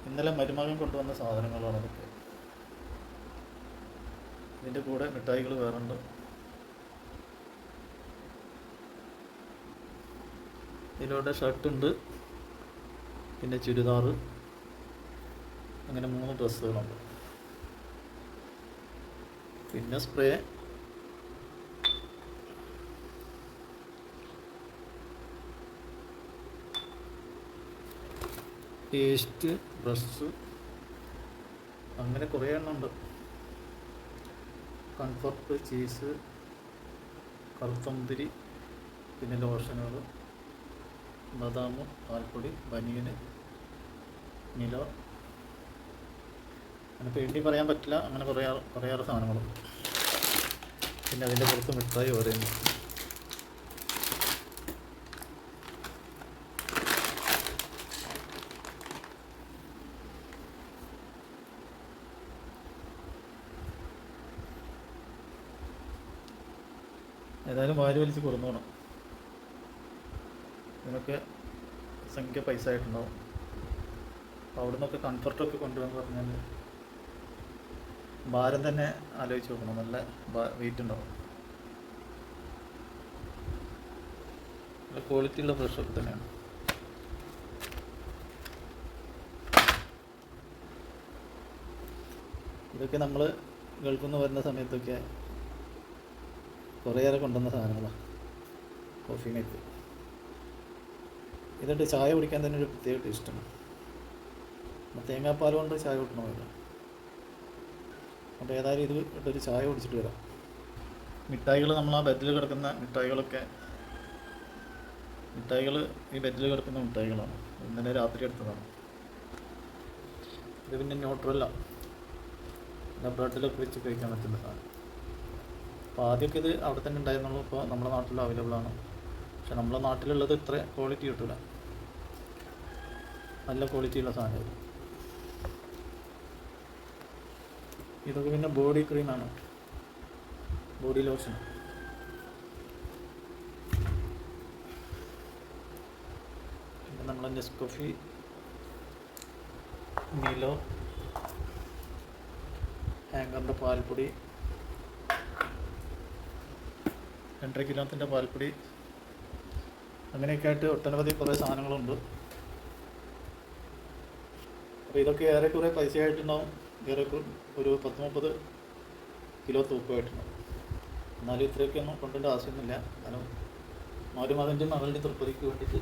ഇന്നലെ മരുമകൻ കൊണ്ടുവന്ന സാധനങ്ങളാണ് അതൊക്കെ. ഇതിൻ്റെ കൂടെ മിഠായികൾ വേറുണ്ട്. ഇതിലൂടെ ഷർട്ടുണ്ട്, പിന്നെ ചുരിദാർ, അങ്ങനെ 3 ഡ്രസ്സുകളുണ്ട്. പിന്നെ സ്പ്രേ, പേസ്റ്റ്, ബ്രഷ്, അങ്ങനെ കുറേ എണ്ണമുണ്ട്. കംഫർട്ട്, ചീസ്, കറുത്തമുന്തിരി, പിന്നെ ലോഷനുകൾ, ബദാം, പാൽപ്പൊടി, ബനിയന്, നില, അങ്ങനെ പേണ്ടി പറയാൻ പറ്റില്ല. അങ്ങനെ കുറേയേറെ സാധനങ്ങളും. പിന്നെ അതിൻ്റെ പുറത്ത് മിഠായി പറയുന്നു. ഏതായാലും വാരി വലിച്ച് കൊടുന്നോണം. ഇതിനൊക്കെ സംഖ്യ പൈസ ആയിട്ടുണ്ടാവും. അപ്പോൾ അവിടെ നിന്നൊക്കെ കംഫർട്ടൊക്കെ കൊണ്ടുവന്ന് പറഞ്ഞാൽ ഭാരം തന്നെ ആലോചിച്ച് നോക്കണം. നല്ല വെയിറ്റ് ഉണ്ടാവും. നല്ല ക്വാളിറ്റിയുള്ള ബ്രഷൊക്കെ തന്നെയാണ്. ഇതൊക്കെ നമ്മൾ ഗൾഫിൽ നിന്ന് വരുന്ന സമയത്തൊക്കെ കുറേയേറെ കൊണ്ടുവന്ന സാധനങ്ങളാണ്. Coffee make. ഇതിട്ട് ചായ കുടിക്കാൻ തന്നെ ഒരു പ്രത്യേക ടേസ്റ്റാണ്. തേങ്ങാപ്പാൽ കൊണ്ട് ചായ കുട്ടണമല്ല. അപ്പോൾ ഏതായാലും ഇത് ഇട്ടൊരു ചായ കുടിച്ചിട്ട് വരാം. മിഠായികൾ, നമ്മൾ ആ ബെഡിൽ കിടക്കുന്ന മിഠായികളൊക്കെ, ഈ ബെഡിൽ കിടക്കുന്ന മിഠായികളാണ്. ഇന്നലെ രാത്രി എടുത്തതാണ്. ഇത് പിന്നെ ന്യൂട്രല്ല, ബ്രെഡിലൊക്കെ വെച്ച് കഴിക്കാൻ പറ്റുന്ന സാധനം. അപ്പോൾ ആദ്യമൊക്കെ ഇത് അവിടെ തന്നെ ഉണ്ടായിരുന്നുള്ളൂ. ഇപ്പോൾ നമ്മുടെ നാട്ടിൽ അവൈലബിൾ ആണ്. പക്ഷെ നമ്മുടെ നാട്ടിലുള്ളത് ഇത്ര ക്വാളിറ്റി കിട്ടില്ല. നല്ല ക്വാളിറ്റിയുള്ള സാധനമായിരുന്നു. ഇതൊക്കെ പിന്നെ ബോഡി ക്രീമാണ്, ബോഡി ലോഷൻ. പിന്നെ നമ്മളെ നെസ്കോഫി, മിലോ, ഹാങ്കറിൻ്റെ പാൽപ്പൊടി, 2.5 കിലോത്തിൻ്റെ പാൽപ്പൊടി, അങ്ങനെയൊക്കെ ആയിട്ട് ഒട്ടനവധി കുറേ സാധനങ്ങളുണ്ട്. അപ്പോൾ ഇതൊക്കെ ഏറെക്കുറെ പൈസയായിട്ടുണ്ടാവും. ഒരു 10-30 കിലോ തൂക്കമായിട്ടുണ്ടാവും. എന്നാലും ഇത്രയൊക്കെ ഒന്നും കൊണ്ടുവരേണ്ട ആവശ്യമൊന്നുമില്ല. കാരണം മാരും അതിൻ്റെ മകളുടെ തൃപ്തിക്ക് വേണ്ടിയിട്ട്